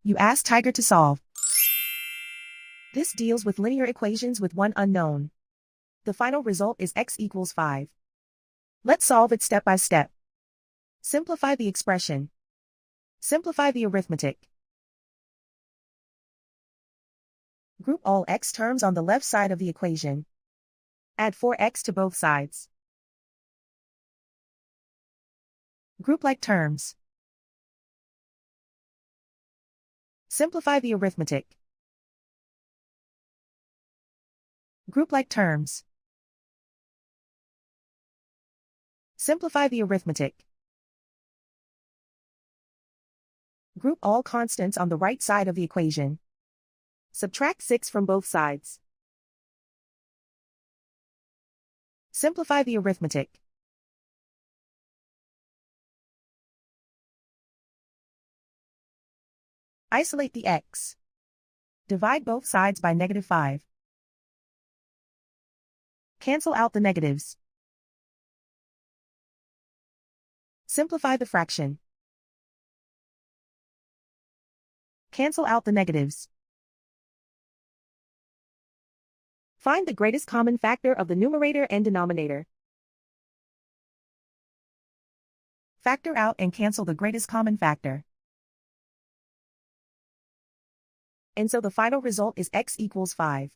You ask Tiger to solve. This deals with linear equations with one unknown. The final result is x equals 5. Let's solve it step by step. Simplify the expression. Simplify the arithmetic. Group all x terms on the left side of the equation. Add 4x to both sides. Group like terms. Simplify the arithmetic. Group like terms. Simplify the arithmetic. Group all constants on the right side of the equation. Subtract 6 from both sides. Simplify the arithmetic. Isolate the x. Divide both sides by -5. Cancel out the negatives. Simplify the fraction. Cancel out the negatives. Find the greatest common factor of the numerator and denominator. Factor out and cancel the greatest common factor. And so the final result is x equals 5.